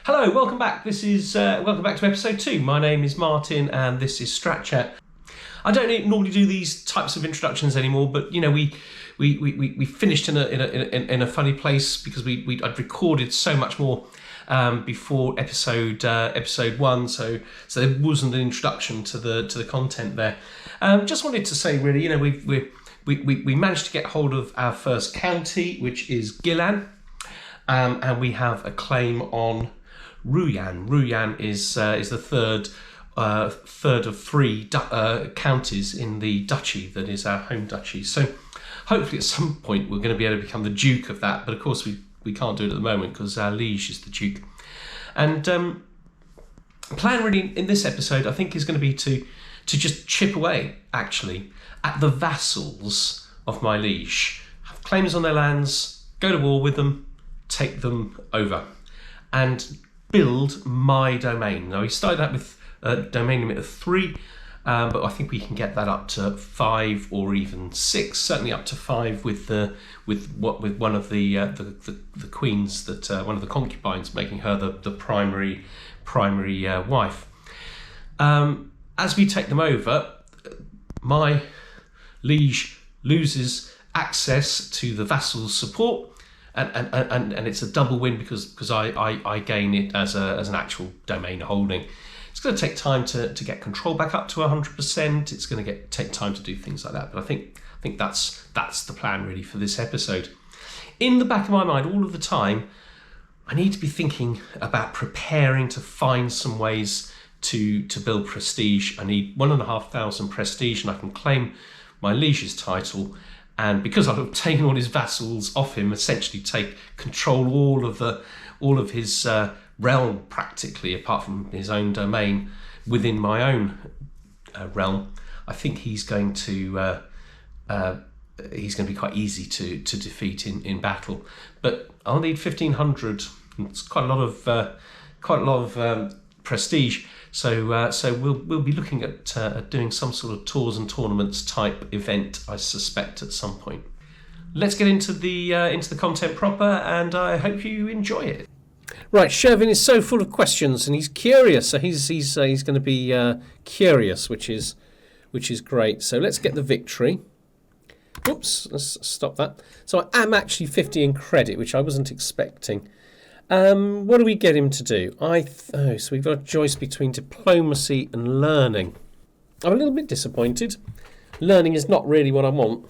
Hello, welcome back. This is welcome back to episode 2. My name is Martin, and this is Strat Chat. I don't normally do these types of introductions anymore, but you know we finished in a funny place because I'd recorded so much more before episode 1, so there wasn't an introduction to the content there. Just wanted to say, really, you know, we managed to get hold of our first county, which is Gilan, and we have a claim on Ruyan. Ruyan is the third of 3 counties in the duchy that is our home duchy. So hopefully at some point we're going to be able to become the duke of that, but of course we can't do it at the moment because our liege is the duke. And the plan really in this episode, I think, is going to be to just chip away actually at the vassals of my liege, have claims on their lands, go to war with them, take them over, and build my domain. Now, we started out with a domain limit of 3, but I think we can get that up to 5 or even 6. Certainly up to 5 with one of the queens, that one of the concubines, making her the primary wife. As we take them over, my liege loses access to the vassal's support. And it's a double win because I gain it as an actual domain holding. It's going to take time to get control back up to 100%. It's going to take time to do things like that. But I think that's the plan really for this episode. In the back of my mind, all of the time, I need to be thinking about preparing to find some ways to build prestige. I need 1,500 prestige, and I can claim my liege's title. And because I've obtained all his vassals off him, essentially take control all of his realm practically, apart from his own domain within my own realm. I think he's going to be quite easy to defeat in battle. But I'll need 1,500. It's quite a lot of prestige. So we'll be looking at doing some sort of tours and tournaments type event, I suspect, at some point. Let's get into the content proper, and I hope you enjoy it. Right, Shervin is so full of questions, and he's curious. So he's going to be curious, which is great. So let's get the victory. Oops, let's stop that. So I am actually 50 in credit, which I wasn't expecting. What do we get him to do? So we've got a choice between diplomacy and learning. I'm a little bit disappointed. Learning is not really what I want.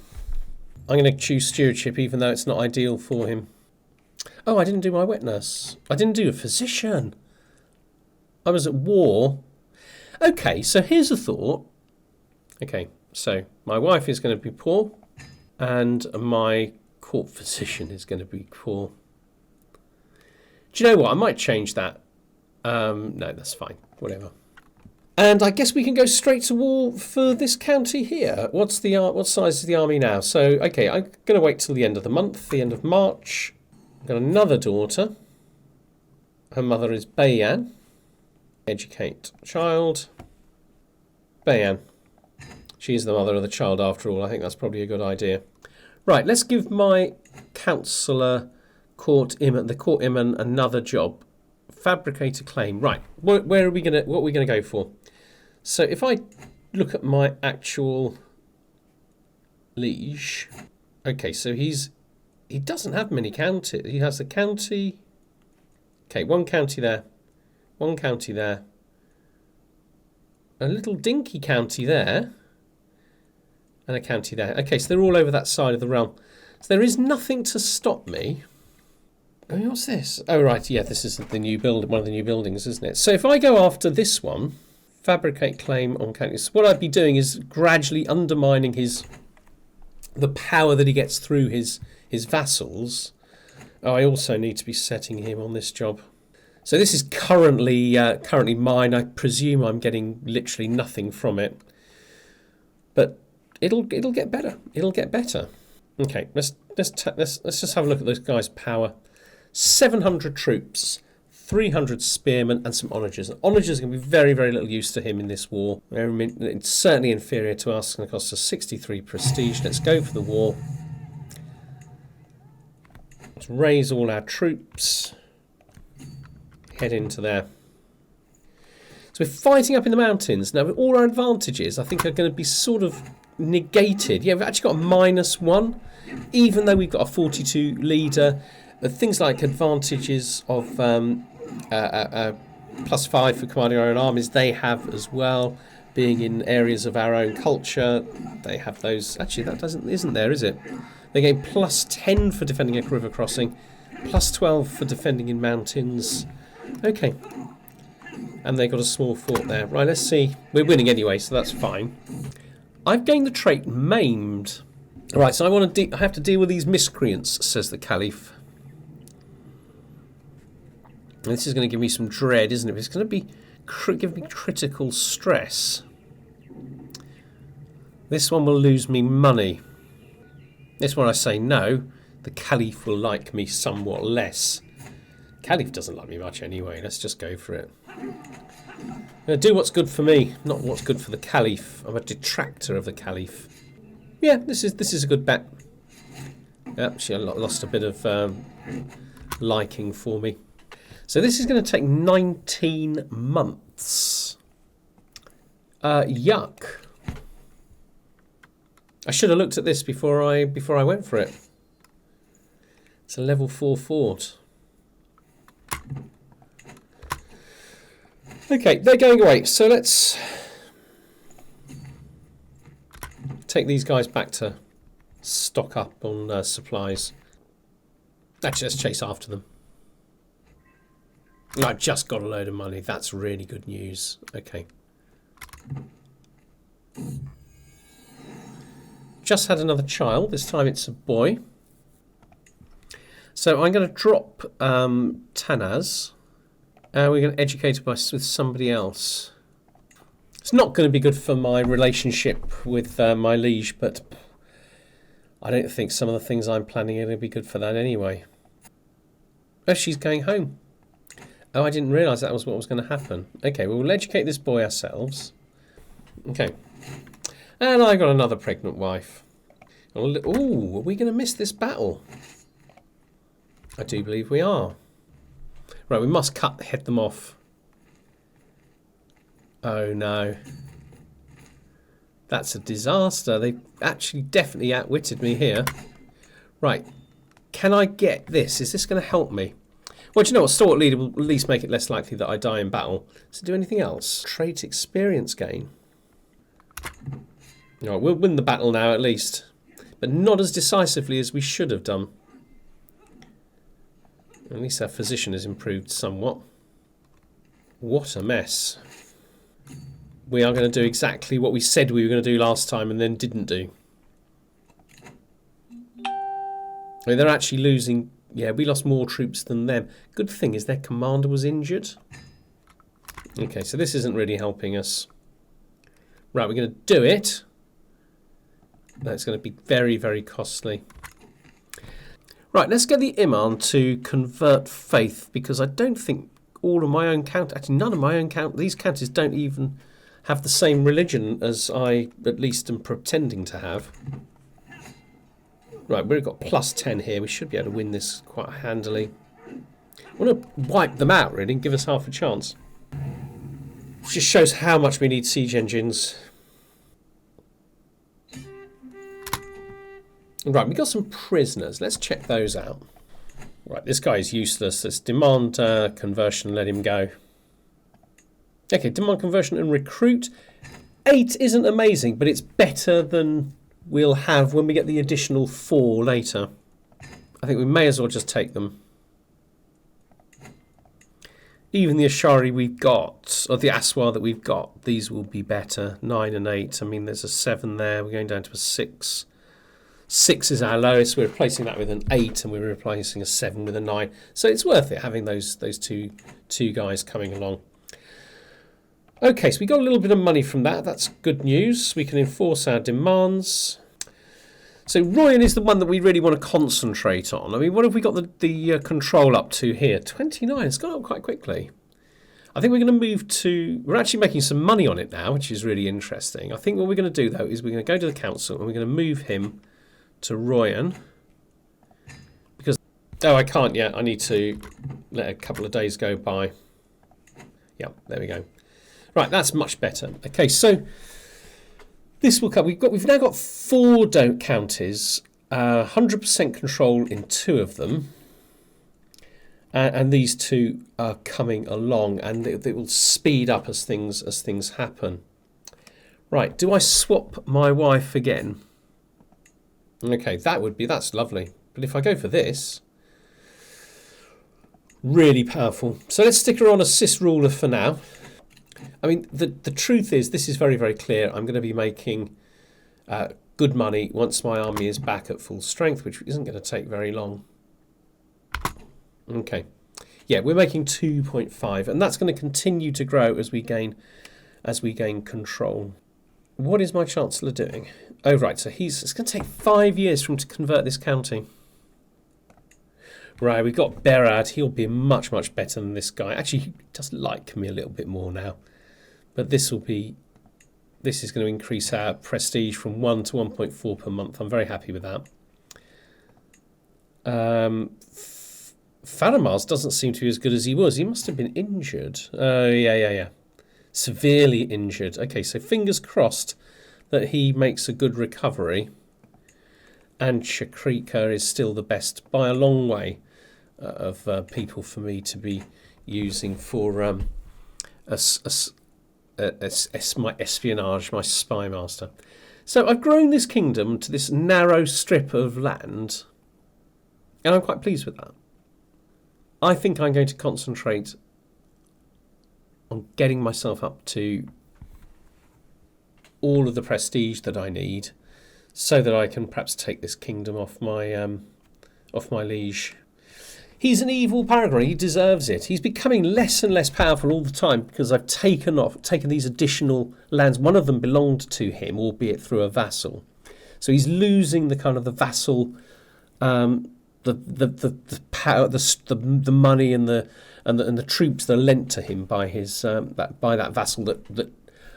I'm going to choose stewardship, even though it's not ideal for him. Oh, I didn't do my wet nurse. I didn't do a physician. I was at war. Okay, so here's a thought. Okay, so my wife is going to be poor, and my court physician is going to be poor. Do you know what? I might change that. No, that's fine. Whatever. And I guess we can go straight to war for this county here. What size is the army now? So, okay, I'm going to wait till the end of the month, the end of March. I've got another daughter. Her mother is Bayan. Educate child. Bayan. She's the mother of the child after all. I think that's probably a good idea. Right, let's give my counsellor the court imam another job. Fabricate a claim. Right. What are we gonna go for? So if I look at my actual liege, okay, so he doesn't have many counties. He has a county. Okay, one county there, one county there, a little dinky county there, and a county there. Okay, so they're all over that side of the realm. So there is nothing to stop me. Oh, what's this? Oh, right, yeah, this is the new build, one of the new buildings, isn't it? So if I go after this one, fabricate claim on counties, what I'd be doing is gradually undermining the power that he gets through his vassals. Oh, I also need to be setting him on this job. So this is currently mine. I presume I'm getting literally nothing from it, but it'll get better. It'll get better. Okay, let's just have a look at this guy's power. 700 troops, 300 spearmen, and some onagers. And onagers are going to be very, very little use to him in this war. It's certainly inferior to us. It's going to cost us 63 prestige. Let's go for the war. Let's raise all our troops. head into there. So we're fighting up in the mountains. Now, all our advantages, I think, are going to be sort of negated. Yeah, we've actually got a -1, even though we've got a 42 leader. Things like advantages of +5 for commanding our own armies, they have as well. Being in areas of our own culture, they have those. Actually, that isn't there, is it? They gain +10 for defending a river crossing, +12 for defending in mountains. Okay. And they got a small fort there. Right, let's see. We're winning anyway, so that's fine. I've gained the trait maimed. Right, so I have to deal with these miscreants, says the Caliph. And this is going to give me some dread, isn't it? It's going to be give me critical stress. This one will lose me money. This one I say no. The Caliph will like me somewhat less. Caliph doesn't like me much anyway. Let's just go for it. I'm going to do what's good for me, not what's good for the Caliph. I'm a detractor of the Caliph. Yeah, this is a good bet. Yeah, she lost a bit of liking for me. So this is going to take 19 months. Yuck. I should have looked at this before I went for it. It's a level 4 fort. Okay, they're going away. So let's take these guys back to stock up on supplies. Actually, let's chase after them. I've just got a load of money. That's really good news. Okay. Just had another child. This time it's a boy. So I'm going to drop Tanaz. We're going to educate her with somebody else. It's not going to be good for my relationship with my liege, but I don't think some of the things I'm planning are going to be good for that anyway. Oh, she's going home. Oh, I didn't realise that was what was going to happen. Okay, well, we'll educate this boy ourselves. Okay. And I got another pregnant wife. Ooh, are we going to miss this battle? I do believe we are. Right, we must head them off. Oh no. That's a disaster. They've actually definitely outwitted me here. Right. Can I get this? Is this going to help me? Well, do you know what? Stalwart leader will at least make it less likely that I die in battle. Does it do anything else? Trait experience gain. Alright, we'll win the battle now at least. But not as decisively as we should have done. At least our physician has improved somewhat. What a mess. We are going to do exactly what we said we were going to do last time and then didn't do. I mean, they're actually losing... Yeah, we lost more troops than them. Good thing is their commander was injured. Okay, so this isn't really helping us. Right, we're going to do it. That's going to be very, very costly. Right, let's get the Imam to convert faith, because I don't think all of my own actually none of my own these counties don't even have the same religion as I at least am pretending to have. Right, we've got +10 here. We should be able to win this quite handily. I want to wipe them out, really, and give us half a chance. It just shows how much we need siege engines. Right, we got some prisoners. Let's check those out. Right, this guy is useless. Let's demand conversion, let him go. Okay, demand conversion and recruit. 8 isn't amazing, but it's better than we'll have when we get the additional 4 later. I think we may as well just take them. Even the Ashari we've got, or the Aswar that we've got, these will be better. 9 and 8. I mean, there's a 7 there. We're going down to a 6. 6 is our lowest. We're replacing that with an 8, and we're replacing a 7 with a 9. So it's worth it having those two guys coming along. Okay, so we got a little bit of money from that. That's good news. We can enforce our demands. So Royan is the one that we really want to concentrate on. I mean, what have we got the control up to here? 29. It's gone up quite quickly. I think we're going to move to... We're actually making some money on it now, which is really interesting. I think what we're going to do, though, is we're going to go to the council and we're going to move him to Royan. Because... Oh, I can't yet. I need to let a couple of days go by. Yeah, there we go. Right, that's much better. Okay, so this will come. We've now got 4 counties, 100% control in 2 of them, and these 2 are coming along, and it will speed up as things happen. Right, do I swap my wife again? Okay, that's lovely. But if I go for this, really powerful. So let's stick her on assist ruler for now. I mean, the truth is, this is very, very clear. I'm going to be making good money once my army is back at full strength, which isn't going to take very long. Okay. Yeah, we're making 2.5, and that's going to continue to grow as we gain control. What is my Chancellor doing? Oh, right, so it's going to take 5 years for him to convert this county. Right, we've got Berad. He'll be much, much better than this guy. Actually, he does like me a little bit more now. But this is going to increase our prestige from 1 to 1.4 per month. I'm very happy with that. Faramar's doesn't seem to be as good as he was. He must have been injured. Oh, yeah. Severely injured. Okay, so fingers crossed that he makes a good recovery. And Shakrika is still the best by a long way of people for me to be using for my espionage, my spy master. So I've grown this kingdom to this narrow strip of land, and I'm quite pleased with that. I think I'm going to concentrate on getting myself up to all of the prestige that I need, so that I can perhaps take this kingdom off my liege. He's an evil paragon. He deserves it. He's becoming less and less powerful all the time because I've taken these additional lands. One of them belonged to him, albeit through a vassal. So he's losing the kind of the vassal, the power, the money and the troops that are lent to him by his by that vassal that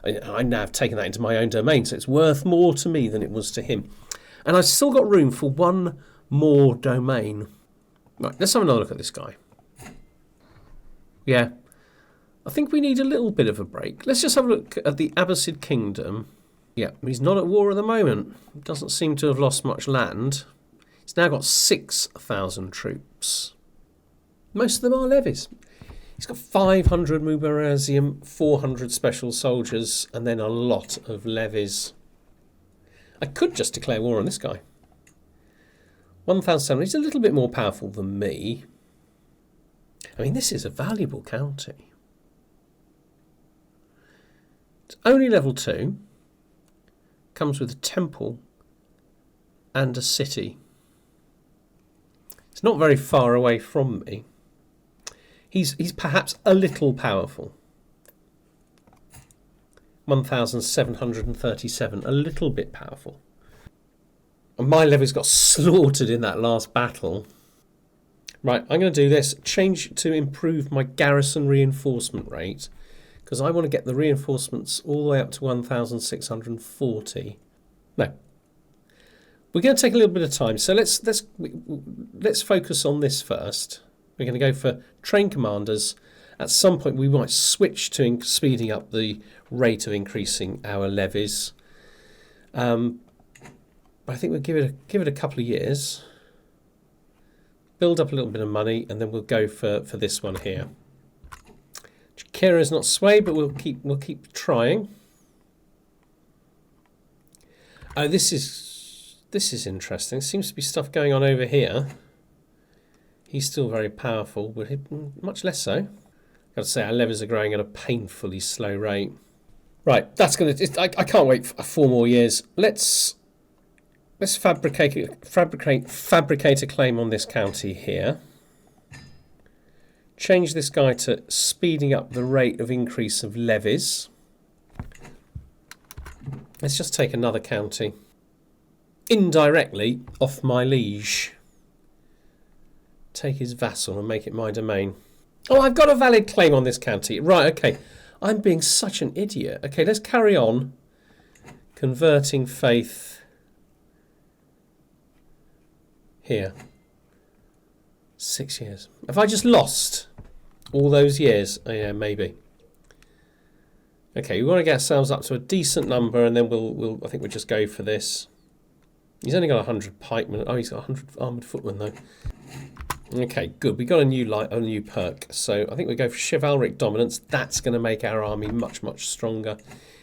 I now have taken that into my own domain, so it's worth more to me than it was to him. And I've still got room for 1 more domain. Right, let's have another look at this guy. Yeah, I think we need a little bit of a break. Let's just have a look at the Abbasid Kingdom. Yeah, he's not at war at the moment. Doesn't seem to have lost much land. He's now got 6,000 troops. Most of them are levies. He's got 500 Mubarazim, 400 special soldiers, and then a lot of levies. I could just declare war on this guy. 1,700. He's a little bit more powerful than me. I mean, this is a valuable county. It's only level 2. Comes with a temple and a city. It's not very far away from me. He's perhaps a little powerful. 1,737, a little bit powerful. And my levies got slaughtered in that last battle. Right, I'm going to do this. Change to improve my garrison reinforcement rate, because I want to get the reinforcements all the way up to 1,640. No. We're going to take a little bit of time, so let's focus on this first. We're going to go for train commanders. At some point, we might switch to speeding up the rate of increasing our levies. But I think we'll give it a couple of years. Build up a little bit of money, and then we'll go for this one here. Kira is not swayed, but we'll keep trying. Oh, this is interesting. Seems to be stuff going on over here. He's still very powerful, but much less so. Got to say, our levies are growing at a painfully slow rate. Right, that's gonna. I can't wait for 4 more years. Let's fabricate a claim on this county here. Change this guy to speeding up the rate of increase of levies. Let's just take another county. Indirectly off my liege. Take his vassal and make it my domain. Oh, I've got a valid claim on this county. Right, okay. I'm being such an idiot. Okay, let's carry on. Converting faith. Here. 6 years. Have I just lost all those years? Oh, yeah, maybe. Okay, we want to get ourselves up to a decent number, and then I think we'll just go for this. He's only got 100 pikemen. Oh, he's got 100 armoured footmen though. Okay, good. We got a new perk. So I think we go for chivalric dominance. That's going to make our army much, much stronger.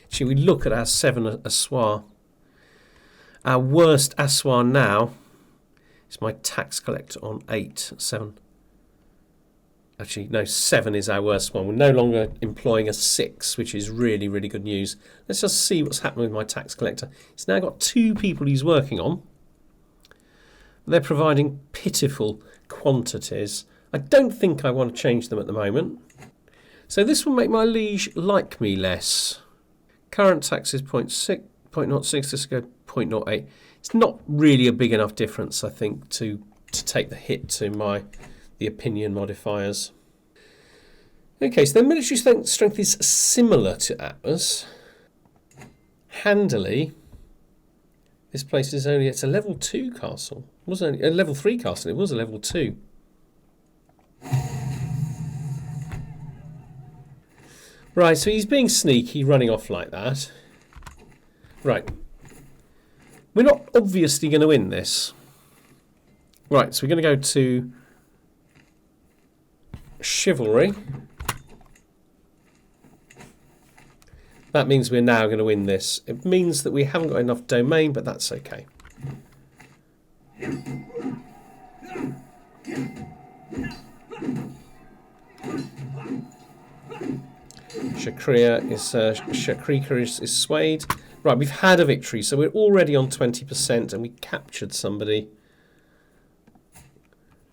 Should we look at our 7 assoir? Our worst assoir now is my tax collector on 8, 7. Actually, no, 7 is our worst one. We're no longer employing a 6, which is really, really good news. Let's just see what's happening with my tax collector. He's now got 2 people he's working on. They're providing pitiful quantities. I don't think I want to change them at the moment. So this will make my liege like me less. Current tax is 0.06, let's go 0.08. It's not really a big enough difference, I think, to take the hit to the opinion modifiers. Okay, so their military strength is similar to ours. Handily, this place is it's a level 2 castle. It was only a level 3 castle, it was a level 2. Right, so he's being sneaky, running off like that. Right. We're not obviously going to win this. Right, so we're going to go to chivalry. That means we're now going to win this. It means that we haven't got enough domain, but that's okay. Shakrika is swayed. Right, we've had a victory, so we're already on 20%, and we captured somebody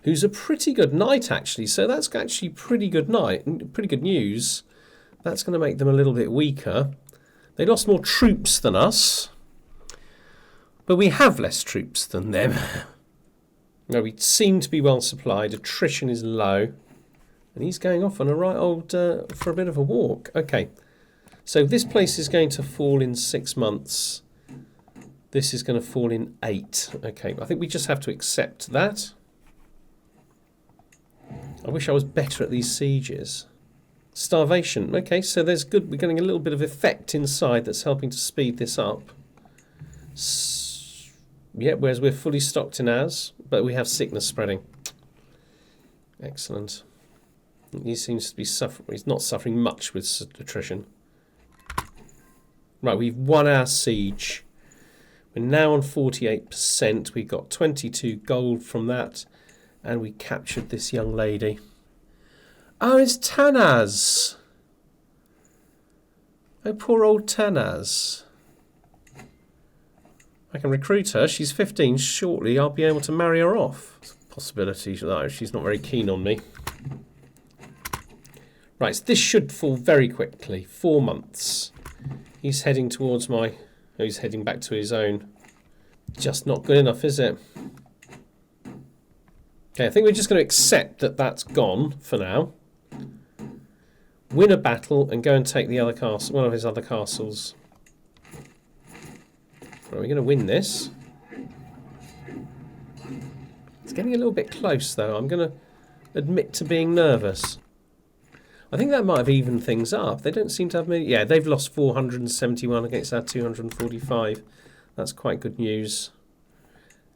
who's a pretty good knight, actually. So that's actually pretty good news. That's going to make them a little bit weaker. They lost more troops than us, but we have less troops than them. No, we seem to be well supplied. Attrition is low. And he's going off on a right old, for a bit of a walk. Okay, so this place is going to fall in 6 months. This is going to fall in 8. Okay, I think we just have to accept that. I wish I was better at these sieges. Starvation. Okay, so there's good. We're getting a little bit of effect inside that's helping to speed this up. Yeah, whereas we're fully stocked in ours, but we have sickness spreading. Excellent. He seems to be suffering. He's not suffering much with attrition. Right, we've won our siege. We're now on 48%. We got 22 gold from that, and we captured this young lady. Oh, it's Tanaz. Oh, poor old Tanaz. I can recruit her. She's 15. Shortly, I'll be able to marry her off. Possibility, though. She's not very keen on me. Right, so this should fall very quickly. 4 months. He's heading towards my... Oh, he's heading back to his own. Just not good enough, is it? Okay, I think we're just going to accept that that's gone for now. Win a battle and go and take the other castle, one of his other castles. Are we going to win this? It's getting a little bit close, though. I'm going to admit to being nervous. I think that might have evened things up. They don't seem to have many... Yeah, they've lost 471 against our 245. That's quite good news.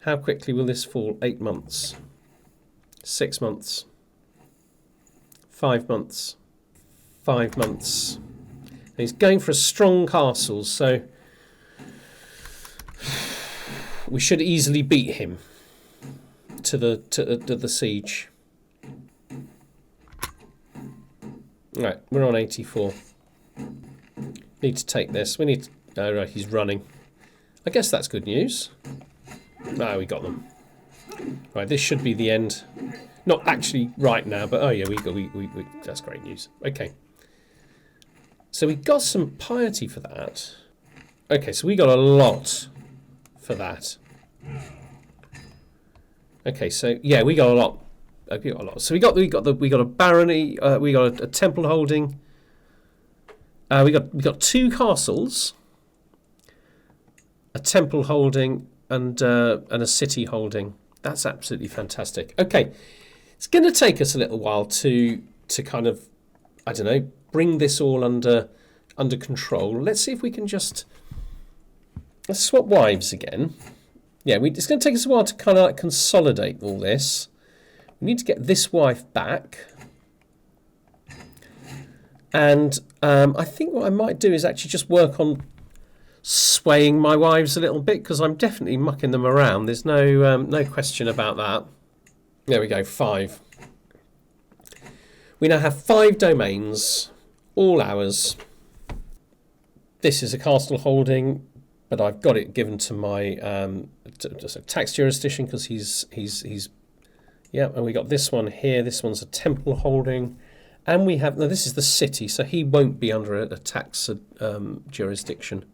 How quickly will this fall? 8 months. 6 months. 5 months. 5 months. And he's going for a strong castle, so... we should easily beat him to the siege. Right, we're on 84. Need to take this. We need to... Oh, right, he's running. I guess that's good news. Ah, we got them. Right, this should be the end. Not actually right now, but oh yeah, we that's great news. Okay. So we got some piety for that. Okay, so we got a lot for that. Okay, so yeah, we got a lot. We got a lot. So we got a barony. We got a temple holding. We got 2 castles, a temple holding, and a city holding. That's absolutely fantastic. Okay, it's going to take us a little while to kind of, I don't know, bring this all under under control. Let's see if we can just... Let's swap wives again. Yeah, it's going to take us a while to kind of like consolidate all this. We need to get this wife back. And I think what I might do is actually just work on swaying my wives a little bit, because I'm definitely mucking them around. There's no question about that. There we go, 5. We now have 5 domains, all ours. This is a castle holding, but I've got it given to my tax jurisdiction because he's yeah. And we got this one here. This one's a temple holding, and we have this is the city, so he won't be under a tax jurisdiction.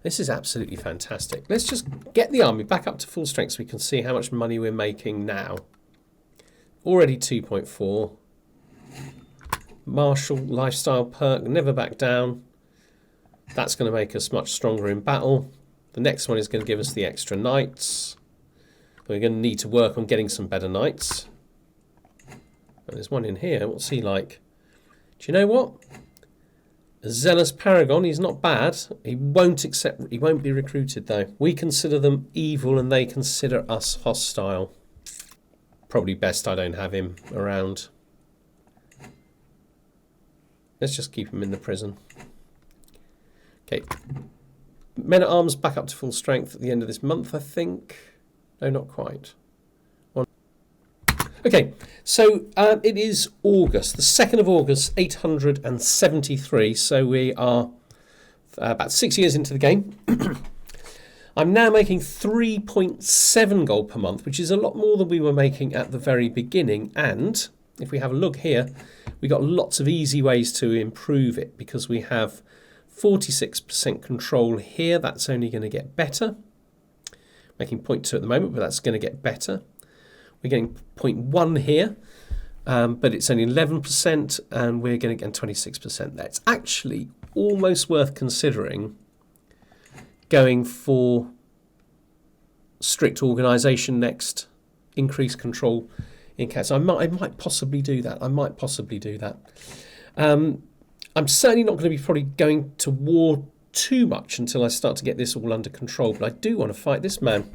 This is absolutely fantastic. Let's just get the army back up to full strength so we can see how much money we're making now. Already 2.4. Martial lifestyle perk, never back down. That's going to make us much stronger in battle. The next one is going to give us the extra knights. We're going to need to work on getting some better knights. And there's one in here. What's he like? Do you know what? A zealous paragon. He's not bad. He won't be recruited though. We consider them evil and they consider us hostile. Probably best I don't have him around. Let's just keep him in the prison. Okay. Men at arms back up to full strength at the end of this month, I think. No, not quite. Okay, so it is August, the 2nd of August, 873. So we are about 6 years into the game. I'm now making 3.7 gold per month, which is a lot more than we were making at the very beginning. And if we have a look here, we got lots of easy ways to improve it because we have 46% control here. That's only going to get better. Making 0.2 at the moment, but that's going to get better. We're getting 0.1 here, but it's only 11%, and we're going to get 26% there. It's actually almost worth considering going for strict organisation next, increased control in case. I might possibly do that. I'm certainly not going to be probably going to war too much until I start to get this all under control, but I do want to fight this man.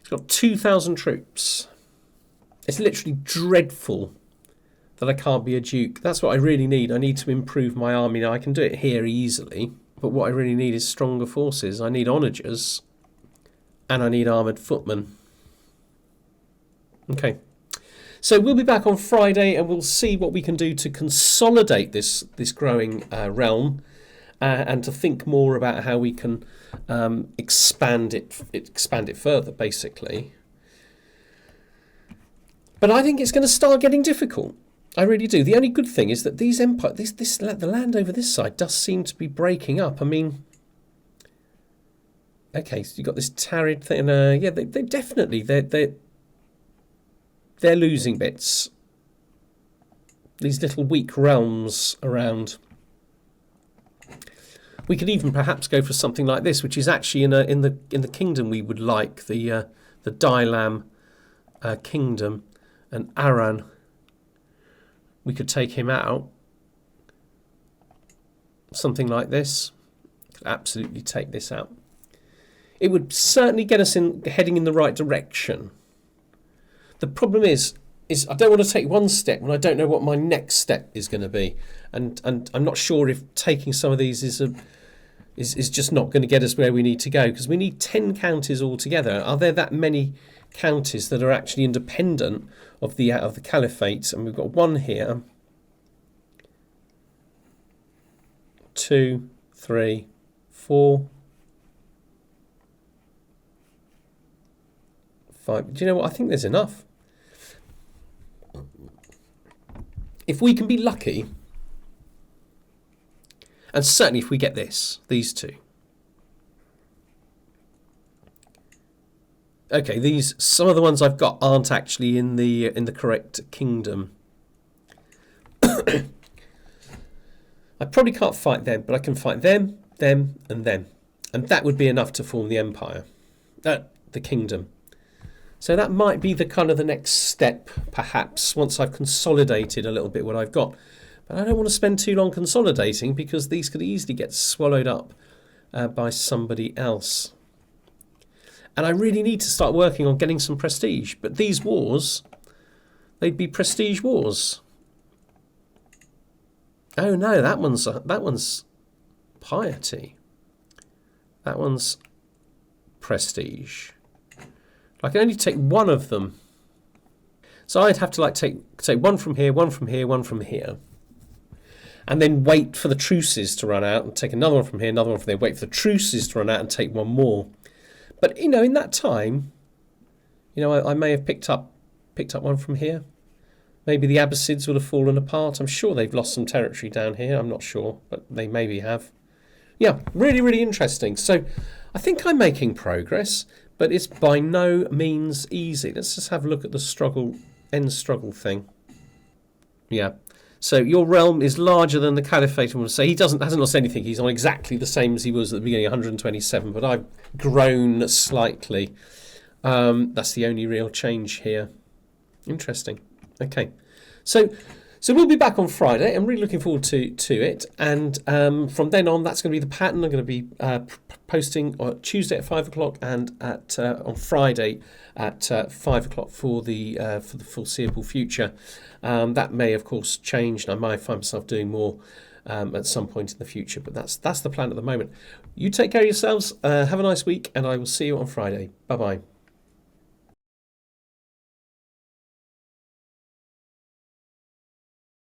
He's got 2,000 troops. It's literally dreadful that I can't be a duke. That's what I really need. I need to improve my army. Now, I can do it here easily, but what I really need is stronger forces. I need onagers, and I need armoured footmen. Okay. So we'll be back on Friday, and we'll see what we can do to consolidate this growing realm, and to think more about how we can expand it further, basically. But I think it's going to start getting difficult. I really do. The only good thing is that these empires, the land over this side does seem to be breaking up. I mean, okay, so you've got this Tarid thing. Yeah, they definitely they're losing bits. These little weak realms around. We could even perhaps go for something like this, which is actually in the kingdom we would like, the Dailam kingdom, and Aran. We could take him out. Something like this. Could absolutely take this out. It would certainly get us heading in the right direction. The problem is I don't want to take one step when I don't know what my next step is going to be, and I'm not sure if taking some of these is just not going to get us where we need to go, because we need 10 counties altogether. Are there that many counties that are actually independent of the caliphate? And we've got one here. 2, 3, 4, 5. Do you know what? I think there's enough. If we can be lucky, and certainly if we get these two. Okay, some of the ones I've got aren't actually in the correct kingdom. I probably can't fight them, but I can fight them, and them. And that would be enough to form the empire. The kingdom. So that might be the kind of the next step, perhaps, once I've consolidated a little bit what I've got. But I don't want to spend too long consolidating because these could easily get swallowed up by somebody else. And I really need to start working on getting some prestige. But these wars, they'd be prestige wars. Oh no, that one's piety. That one's prestige. I can only take one of them. So I'd have to like take one from here, one from here, one from here. And then wait for the truces to run out and take another one from here, another one from there, wait for the truces to run out and take one more. But, you know, in that time, you know, I may have picked up one from here. Maybe the Abbasids would have fallen apart. I'm sure they've lost some territory down here. I'm not sure, but they maybe have. Yeah, really, really interesting. So I think I'm making progress, but it's by no means easy. Let's just have a look at the end struggle thing. Yeah. So your realm is larger than the Caliphate. I want to say he hasn't lost anything. He's on exactly the same as he was at the beginning, 127. But I've grown slightly. That's the only real change here. Interesting. Okay, so we'll be back on Friday. I'm really looking forward to it. And from then on, that's going to be the pattern. I'm going to be posting on Tuesday at 5 o'clock and on Friday at 5 o'clock for the foreseeable future. That may, of course, change, and I might find myself doing more at some point in the future. But that's the plan at the moment. You take care of yourselves. Have a nice week, and I will see you on Friday. Bye-bye.